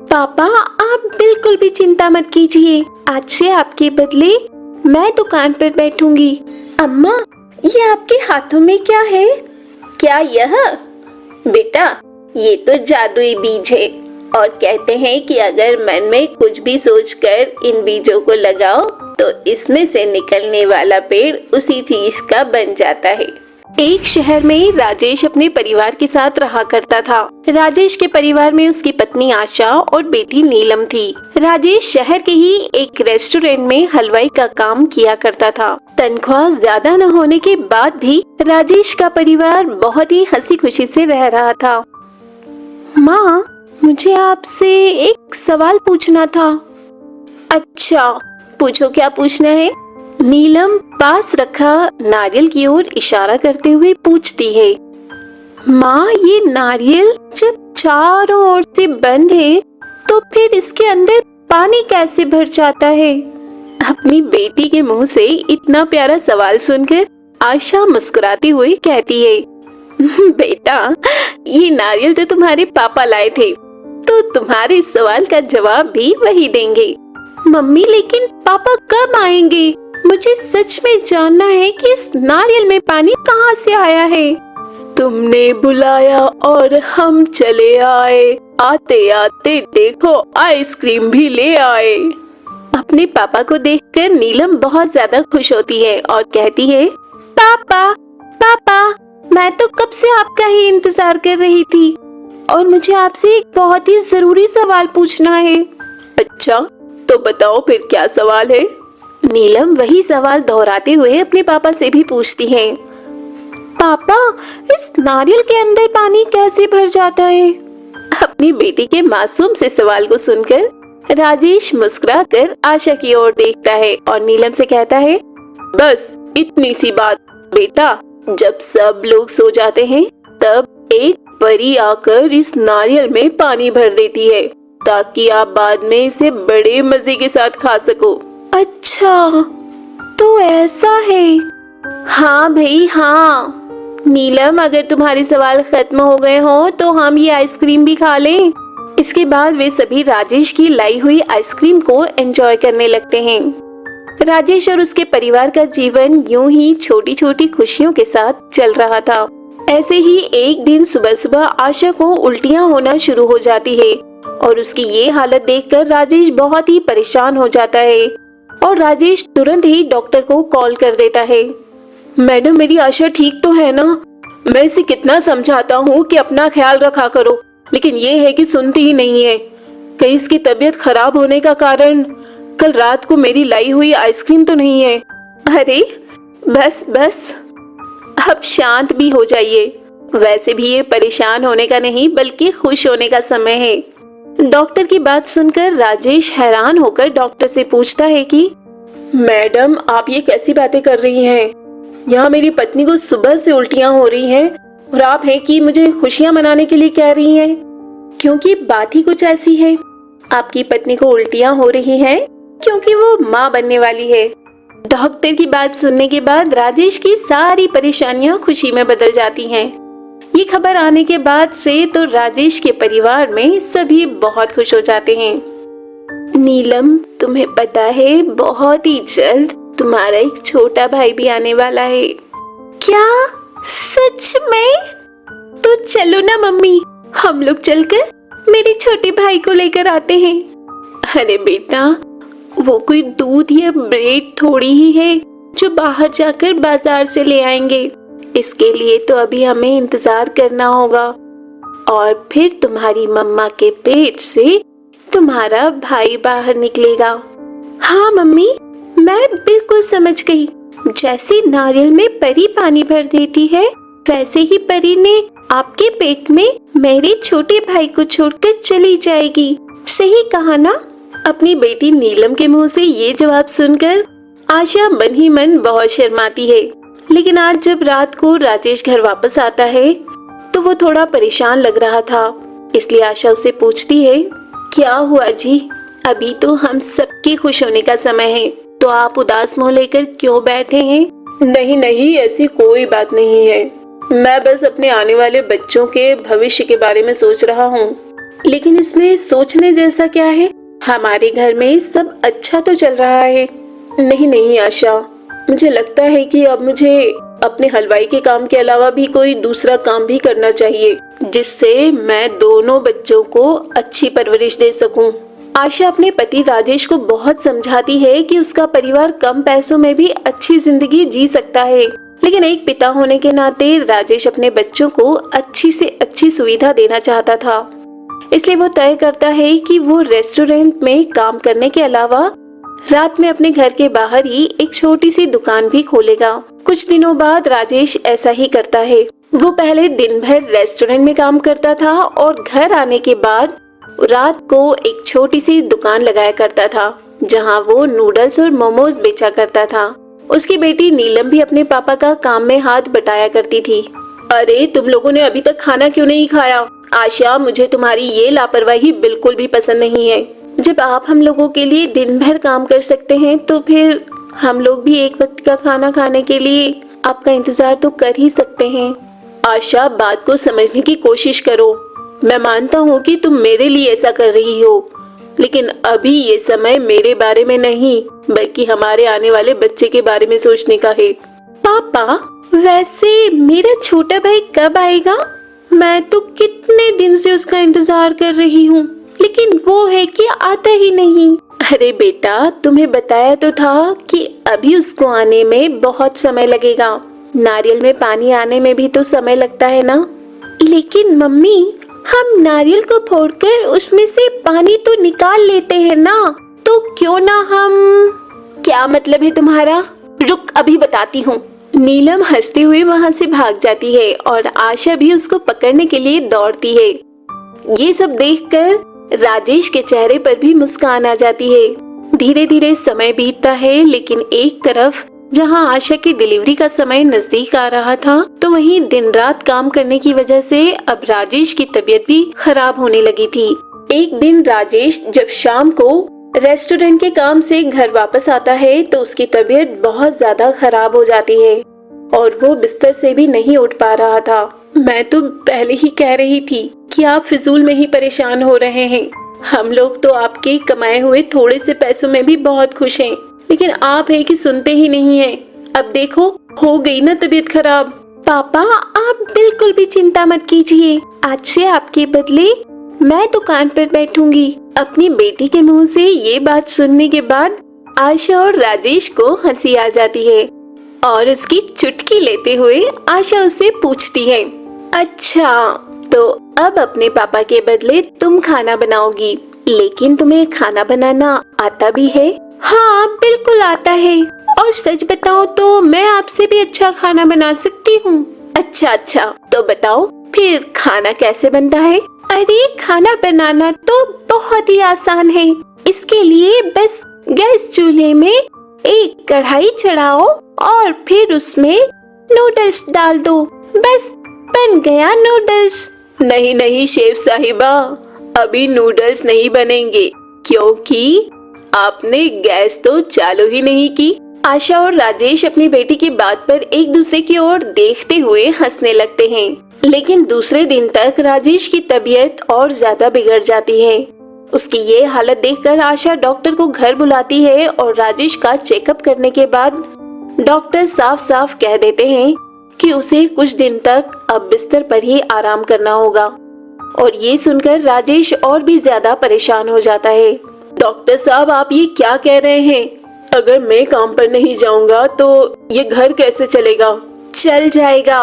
पापा, आप बिल्कुल भी चिंता मत कीजिए। आज से आपके बदले मैं दुकान पर बैठूंगी। अम्मा, ये आपके हाथों में क्या है? क्या यह? बेटा, ये तो जादुई बीज है और कहते हैं कि अगर मन में कुछ भी सोचकर इन बीजों को लगाओ तो इसमें से निकलने वाला पेड़ उसी चीज का बन जाता है। एक शहर में राजेश अपने परिवार के साथ रहा करता था। राजेश के परिवार में उसकी पत्नी आशा और बेटी नीलम थी। राजेश शहर के ही एक रेस्टोरेंट में हलवाई का काम किया करता था। तनख्वाह ज्यादा न होने के बाद भी राजेश का परिवार बहुत ही हंसी खुशी से रह रहा था। माँ, मुझे आपसे एक सवाल पूछना था। अच्छा, पूछो, क्या पूछना है? नीलम पास रखा नारियल की ओर इशारा करते हुए पूछती है। माँ, ये नारियल जब चारों ओर से बंद है तो फिर इसके अंदर पानी कैसे भर जाता है? अपनी बेटी के मुंह से इतना प्यारा सवाल सुनकर आशा मुस्कुराती हुई कहती है, बेटा, ये नारियल तो तुम्हारे पापा लाए थे, तो तुम्हारे इस सवाल का जवाब भी वही देंगे। मम्मी, लेकिन पापा कब आएंगे? मुझे सच में जानना है कि इस नारियल में पानी कहाँ से आया है। तुमने बुलाया और हम चले आए, आते आते देखो आइसक्रीम भी ले आए। अपने पापा को देखकर नीलम बहुत ज्यादा खुश होती है और कहती है, पापा, पापा, मैं तो कब से आपका ही इंतजार कर रही थी और मुझे आपसे एक बहुत ही जरूरी सवाल पूछना है। अच्छा, तो बताओ फिर क्या सवाल है? नीलम वही सवाल दोहराते हुए अपने पापा से भी पूछती है। पापा, इस नारियल के अंदर पानी कैसे भर जाता है? अपनी बेटी के मासूम से सवाल को सुनकर राजेश मुस्कुराकर आशा की ओर देखता है और नीलम से कहता है, बस इतनी सी बात बेटा, जब सब लोग सो जाते हैं तब एक परी आकर इस नारियल में पानी भर देती है ताकि आप बाद में इसे बड़े मजे के साथ खा सको। अच्छा, तो ऐसा है। हाँ भाई, हाँ। नीलम, अगर तुम्हारे सवाल खत्म हो गए हो तो हम ये आइसक्रीम भी खा लें। इसके बाद वे सभी राजेश की लाई हुई आइसक्रीम को एंजॉय करने लगते हैं। राजेश और उसके परिवार का जीवन यूं ही छोटी छोटी खुशियों के साथ चल रहा था। ऐसे ही एक दिन सुबह सुबह आशा को उल्टियां होना शुरू हो जाती है और उसकी ये हालत देखकर राजेश बहुत ही परेशान हो जाता है और राजेश तुरंत ही डॉक्टर को कॉल कर देता है। मैडम, मेरी आशा ठीक तो है ना? मैं इसे कितना समझाता हूँ कि अपना ख्याल रखा करो, लेकिन ये है कि सुनती ही नहीं है। कहीं इसकी तबीयत खराब होने का कारण कल रात को मेरी लाई हुई आइसक्रीम तो नहीं है? अरे बस बस, अब शांत भी हो जाइए। वैसे भी ये परेशान होने का नहीं बल्कि खुश होने का समय है। डॉक्टर की बात सुनकर राजेश हैरान होकर डॉक्टर से पूछता है कि मैडम, आप ये कैसी बातें कर रही हैं? यहाँ मेरी पत्नी को सुबह से उल्टियाँ हो रही हैं और आप हैं कि मुझे खुशियाँ मनाने के लिए कह रही हैं। क्योंकि बात ही कुछ ऐसी है, आपकी पत्नी को उल्टियाँ हो रही हैं क्योंकि वो माँ बनने वाली है। डॉक्टर की बात सुनने के बाद राजेश की सारी परेशानियां खुशी में बदल जाती हैं। ये खबर आने के बाद से तो राजेश के परिवार में सभी बहुत खुश हो जाते हैं। नीलम, तुम्हें पता है बहुत ही जल्द तुम्हारा एक छोटा भाई भी आने वाला है। क्या? सच में? तो चलो ना मम्मी, हम लोग चलकर मेरे छोटे भाई को लेकर आते हैं। अरे बेटा, वो कोई दूध या ब्रेड थोड़ी ही है जो बाहर जाकर बाजार से ले आएंगे। इसके लिए तो अभी हमें इंतजार करना होगा और फिर तुम्हारी मम्मा के पेट से तुम्हारा भाई बाहर निकलेगा। हाँ मम्मी, मैं बिल्कुल समझ गई। जैसे नारियल में परी पानी भर देती है, वैसे ही परी ने आपके पेट में मेरे छोटे भाई को छोड़कर चली जाएगी। सही कहा ना? अपनी बेटी नीलम के मुंह से ये जवाब सुनकर आशा मन ही मन बहुत शर्माती है। लेकिन आज जब रात को राजेश घर वापस आता है तो वो थोड़ा परेशान लग रहा था, इसलिए आशा उससे पूछती है, क्या हुआ जी? अभी तो हम सबके खुश होने का समय है, तो आप उदास मुंह लेकर क्यों बैठे हैं? नहीं नहीं, ऐसी कोई बात नहीं है। मैं बस अपने आने वाले बच्चों के भविष्य के बारे में सोच रहा हूँ। लेकिन इसमें सोचने जैसा क्या है? हमारे घर में सब अच्छा तो चल रहा है। नहीं नहीं आशा, मुझे लगता है कि अब मुझे अपने हलवाई के काम के अलावा भी कोई दूसरा काम भी करना चाहिए, जिससे मैं दोनों बच्चों को अच्छी परवरिश दे सकूं। आशा अपने पति राजेश को बहुत समझाती है कि उसका परिवार कम पैसों में भी अच्छी जिंदगी जी सकता है, लेकिन एक पिता होने के नाते राजेश अपने बच्चों को अच्छी से अच्छी सुविधा देना चाहता था। इसलिए वो तय करता है कि वो रेस्टोरेंट में काम करने के अलावा रात में अपने घर के बाहर ही एक छोटी सी दुकान भी खोलेगा। कुछ दिनों बाद राजेश ऐसा ही करता है। वो पहले दिन भर रेस्टोरेंट में काम करता था और घर आने के बाद रात को एक छोटी सी दुकान लगाया करता था, जहां वो नूडल्स और मोमोज बेचा करता था। उसकी बेटी नीलम भी अपने पापा का काम में हाथ बटाया करती थी। अरे तुम लोगों ने अभी तक खाना क्यों नहीं खाया? आशा, मुझे तुम्हारी ये लापरवाही बिल्कुल भी पसंद नहीं है। जब आप हम लोगों के लिए दिन भर काम कर सकते हैं तो फिर हम लोग भी एक वक्त का खाना खाने के लिए आपका इंतजार तो कर ही सकते हैं। आशा, बात को समझने की कोशिश करो। मैं मानता हूँ कि तुम मेरे लिए ऐसा कर रही हो, लेकिन अभी ये समय मेरे बारे में नहीं बल्कि हमारे आने वाले बच्चे के बारे में सोचने का है। पापा, वैसे मेरा छोटा भाई कब आएगा? मैं तो कितने दिन से उसका इंतजार कर रही हूँ, लेकिन वो है कि आता ही नहीं। अरे बेटा, तुम्हें बताया तो था कि अभी उसको आने में बहुत समय लगेगा। नारियल में पानी आने में भी तो समय लगता है ना। लेकिन मम्मी, हम नारियल को फोड़कर उसमें से पानी तो निकाल लेते हैं ना, तो क्यों ना हम। क्या मतलब है तुम्हारा? रुक, अभी बताती हूँ। नीलम हंसते हुए वहाँ से भाग जाती है और आशा भी उसको पकड़ने के लिए दौड़ती है। ये सब देखकर राजेश के चेहरे पर भी मुस्कान आ जाती है। धीरे धीरे समय बीतता है, लेकिन एक तरफ जहां आशा की डिलीवरी का समय नजदीक आ रहा था, तो वहीं दिन रात काम करने की वजह से अब राजेश की तबीयत भी खराब होने लगी थी। एक दिन राजेश जब शाम को रेस्टोरेंट के काम से घर वापस आता है तो उसकी तबीयत बहुत ज्यादा खराब हो जाती है और वो बिस्तर से भी नहीं उठ पा रहा था। मैं तो पहले ही कह रही थी कि आप फिजूल में ही परेशान हो रहे हैं। हम लोग तो आपके कमाए हुए थोड़े से पैसों में भी बहुत खुश हैं, लेकिन आप है कि सुनते ही नहीं हैं। अब देखो, हो गई ना तबीयत खराब। पापा, आप बिल्कुल भी चिंता मत कीजिए। आज से आपके बदले मैं दुकान पर बैठूंगी। अपनी बेटी के मुंह से ये बात सुनने के बाद आशा और राजेश को हंसी आ जाती है और उसकी चुटकी लेते हुए आशा उससे पूछती है, अच्छा तो अब अपने पापा के बदले तुम खाना बनाओगी, लेकिन तुम्हें खाना बनाना आता भी है? हाँ, बिल्कुल आता है, और सच बताओ तो मैं आपसे भी अच्छा खाना बना सकती हूँ। अच्छा, तो बताओ फिर खाना कैसे बनता है? अरे, खाना बनाना तो बहुत ही आसान है। इसके लिए बस गैस चूल्हे में एक कढ़ाई चढ़ाओ और फिर उसमें नूडल्स डाल दो, बस बन गया नूडल्स। नहीं शेफ साहिबा, अभी नूडल्स नहीं बनेंगे क्योंकि आपने गैस तो चालू ही नहीं की। आशा और राजेश अपनी बेटी की बात पर एक दूसरे की ओर देखते हुए हंसने लगते हैं, लेकिन दूसरे दिन तक राजेश की तबीयत और ज्यादा बिगड़ जाती है। उसकी ये हालत देखकर आशा डॉक्टर को घर बुलाती है और राजेश का चेकअप करने के बाद डॉक्टर साफ साफ कह देते हैं कि उसे कुछ दिन तक अब बिस्तर पर ही आराम करना होगा। और ये सुनकर राजेश और भी ज्यादा परेशान हो जाता है। डॉक्टर साहब, आप ये क्या कह रहे हैं? अगर मैं काम पर नहीं जाऊंगा तो ये घर कैसे चलेगा? चल जाएगा।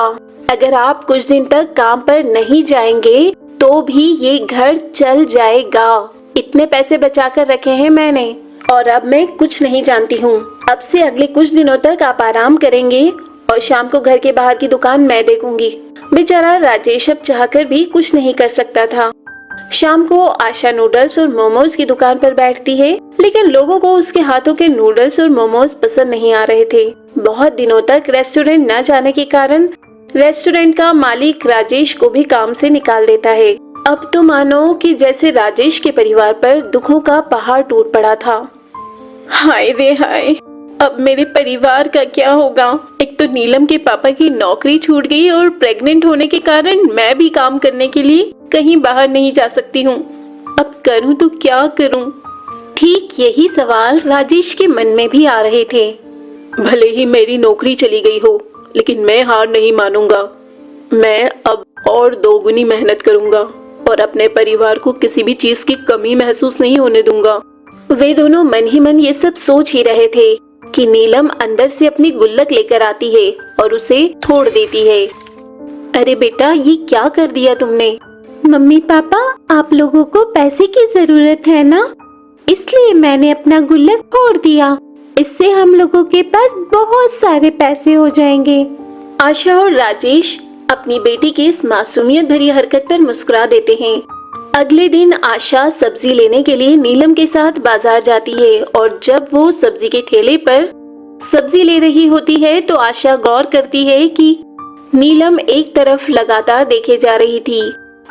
अगर आप कुछ दिन तक काम पर नहीं जाएंगे तो भी ये घर चल जाएगा। इतने पैसे बचा कर रखे हैं मैंने, और अब मैं कुछ नहीं जानती हूँ। अब से अगले कुछ दिनों तक आप आराम करेंगे और शाम को घर के बाहर की दुकान मैं देखूंगी। बेचारा राजेश अब चाहकर भी कुछ नहीं कर सकता था। शाम को आशा नूडल्स और मोमोज की दुकान पर बैठती है, लेकिन लोगों को उसके हाथों के नूडल्स और मोमोज पसंद नहीं आ रहे थे। बहुत दिनों तक रेस्टोरेंट न जाने के कारण रेस्टोरेंट का मालिक राजेश को भी काम से निकाल देता है। अब तो मानो कि जैसे राजेश के परिवार पर दुखों का पहाड़ टूट पड़ा था। हाय रे हाय, अब मेरे परिवार का क्या होगा? एक तो नीलम के पापा की नौकरी छूट गई और प्रेग्नेंट होने के कारण मैं भी काम करने के लिए कहीं बाहर नहीं जा सकती हूँ। अब करूँ तो क्या करूँ? ठीक यही सवाल राजेश के मन में भी आ रहे थे। भले ही मेरी नौकरी चली गई हो, लेकिन मैं हार नहीं मानूंगा। मैं अब और दोगुनी मेहनत करूंगा और अपने परिवार को किसी भी चीज की कमी महसूस नहीं होने दूंगा। वे दोनों मन ही मन ये सब सोच ही रहे थे कि नीलम अंदर से अपनी गुल्लक लेकर आती है और उसे तोड़ देती है। अरे बेटा, ये क्या कर दिया तुमने? मम्मी पापा, आप लोगों को पैसे की जरूरत है ना, इसलिए मैंने अपना गुल्लक फोड़ दिया। इससे हम लोगों के पास बहुत सारे पैसे हो जाएंगे। आशा और राजेश अपनी बेटी की इस मासूमियत भरी हरकत पर मुस्कुरा देते हैं। अगले दिन आशा सब्जी लेने के लिए नीलम के साथ बाजार जाती है और जब वो सब्जी के ठेले पर सब्जी ले रही होती है तो आशा गौर करती है कि नीलम एक तरफ लगातार देखे जा रही थी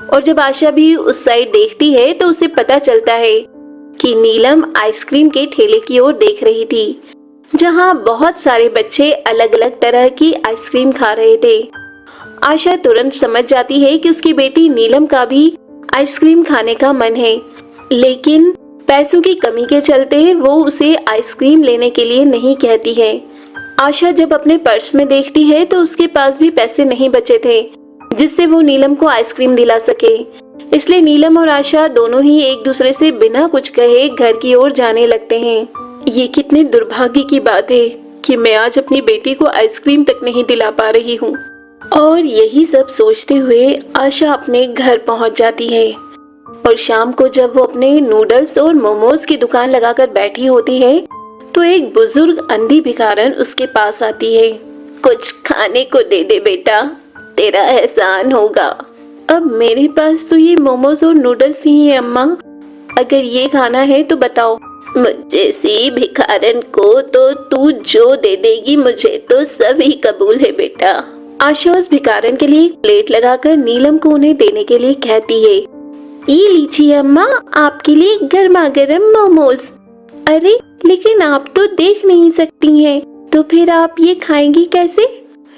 और जब आशा भी उस साइड देखती है तो उसे पता चलता है कि नीलम आइसक्रीम के ठेले की ओर देख रही थी, जहां बहुत सारे बच्चे अलग अलग तरह की आइसक्रीम खा रहे थे। आशा तुरंत समझ जाती है कि उसकी बेटी नीलम का भी आइसक्रीम खाने का मन है, लेकिन पैसों की कमी के चलते वो उसे आइसक्रीम लेने के लिए नहीं कहती है। आशा जब अपने पर्स में देखती है तो उसके पास भी पैसे नहीं बचे थे जिससे वो नीलम को आइसक्रीम दिला सके। इसलिए नीलम और आशा दोनों ही एक दूसरे से बिना कुछ कहे घर की ओर जाने लगते हैं। ये कितने दुर्भाग्य की बात है कि मैं आज अपनी बेटी को आइसक्रीम तक नहीं दिला पा रही हूँ। और यही सब सोचते हुए आशा अपने घर पहुँच जाती है और शाम को जब वो अपने नूडल्स और मोमोज की दुकान लगाकर बैठी होती है तो एक बुजुर्ग अंधी भिखारन उसके पास आती है। कुछ खाने को दे दे बेटा, तेरा एहसान होगा। अब मेरे पास तो ये मोमोज और नूडल्स ही है अम्मा, अगर ये खाना है तो बताओ। मुझे सी भिखारन को तो तू जो दे देगी मुझे तो सब ही कबूल है बेटा। आशा उस भिखारन के लिए एक प्लेट लगाकर नीलम को उन्हें देने के लिए कहती है। ये लीजिए अम्मा, आपके लिए गर्मा गर्म मोमोज। अरे लेकिन आप तो देख नहीं सकती हैं, तो फिर आप ये खाएंगी कैसे?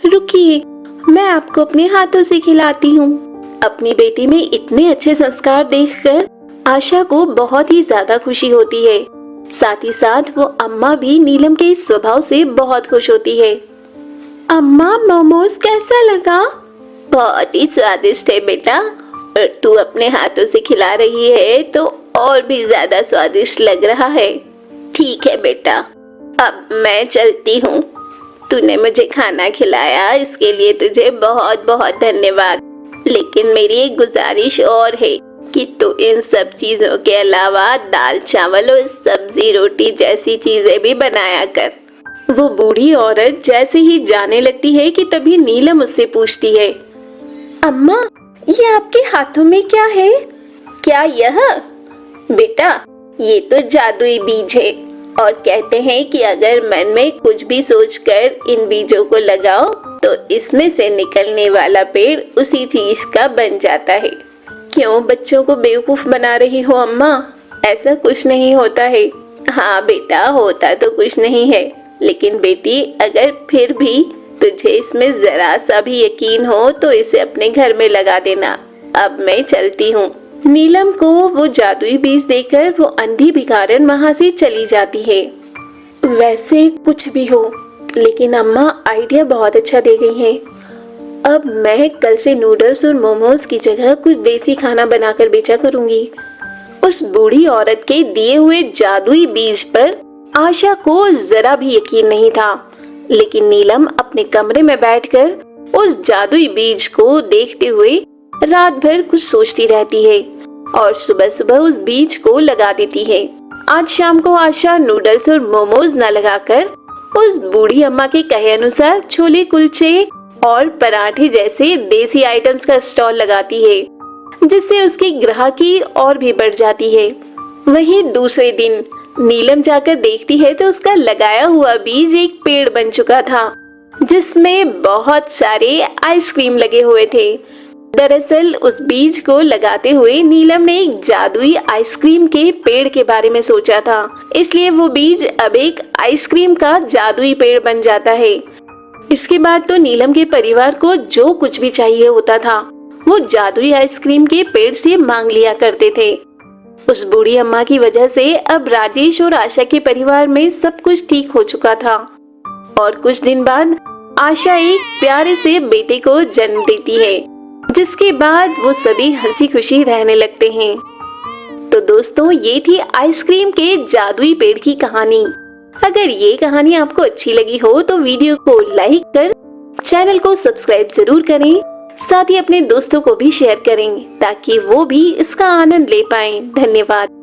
रुकिए, मैं आपको अपने हाथों से खिलाती हूँ। अपनी बेटी में इतने अच्छे संस्कार देखकर आशा को बहुत ही ज्यादा खुशी होती है। साथ ही साथ वो अम्मा भी नीलम के इस स्वभाव से बहुत खुश होती है। अम्मा, मोमोज कैसा लगा? बहुत ही स्वादिष्ट है बेटा, और तू अपने हाथों से खिला रही है तो और भी ज्यादा स्वादिष्ट लग रहा है। ठीक है बेटा, अब मैं चलती हूँ। तूने मुझे खाना खिलाया, इसके लिए तुझे बहुत बहुत धन्यवाद। लेकिन मेरी एक गुजारिश और है कि तू इन सब चीजों के अलावा दाल चावल और सब्जी रोटी जैसी चीजें भी बनाया कर। वो बूढ़ी औरत जैसे ही जाने लगती है कि तभी नीलम उससे पूछती है, अम्मा, ये आपके हाथों में क्या है? क्या यह? बेटा, ये तो जादुई बीज है और कहते हैं कि अगर मन में कुछ भी सोचकर इन बीजों को लगाओ तो इसमें से निकलने वाला पेड़ उसी चीज का बन जाता है। क्यों बच्चों को बेवकूफ बना रही हो अम्मा? ऐसा कुछ नहीं होता है। हाँ बेटा, होता तो कुछ नहीं है, लेकिन बेटी अगर फिर भी तुझे इसमें जरा सा भी यकीन हो तो इसे अपने घर में लगा देना। अब मैं चलती हूँ। नीलम को वो जादुई बीज देकर वो अंधी भिखारन वहाँ से चली जाती है। वैसे कुछ भी हो, लेकिन अम्मा आइडिया बहुत अच्छा दे गई हैं। अब मैं कल से नूडल्स और मोमोज की जगह कुछ देसी खाना बनाकर बेचा करूंगी। उस बूढ़ी औरत के दिए हुए जादुई बीज पर आशा को जरा भी यकीन नहीं था, लेकिन नीलम अपने कमरे में बैठकर उस जादुई बीज को देखते हुए रात भर कुछ सोचती रहती है और सुबह सुबह उस बीज को लगा देती है। आज शाम को आशा नूडल्स और मोमोज न लगाकर उस बूढ़ी अम्मा के कहे अनुसार छोले कुलचे और पराठे जैसे देसी आइटम्स का स्टॉल लगाती है, जिससे उसकी ग्राहकी और भी बढ़ जाती है। वहीं दूसरे दिन नीलम जाकर देखती है तो उसका लगाया हुआ बीज एक पेड़ बन चुका था, जिसमें बहुत सारे आइसक्रीम लगे हुए थे। दरअसल उस बीज को लगाते हुए नीलम ने एक जादुई आइसक्रीम के पेड़ के बारे में सोचा था, इसलिए वो बीज अब एक आइसक्रीम का जादुई पेड़ बन जाता है। इसके बाद तो नीलम के परिवार को जो कुछ भी चाहिए होता था वो जादुई आइसक्रीम के पेड़ से मांग लिया करते थे। उस बूढ़ी अम्मा की वजह से अब राजेश और आशा के परिवार में सब कुछ ठीक हो चुका था और कुछ दिन बाद आशा एक प्यारे से बेटे को जन्म देती है, जिसके बाद वो सभी हंसी खुशी रहने लगते हैं। तो दोस्तों, ये थी आइसक्रीम के जादुई पेड़ की कहानी। अगर ये कहानी आपको अच्छी लगी हो तो वीडियो को लाइक कर चैनल को सब्सक्राइब जरूर करें, साथ ही अपने दोस्तों को भी शेयर करें ताकि वो भी इसका आनंद ले पाएं। धन्यवाद।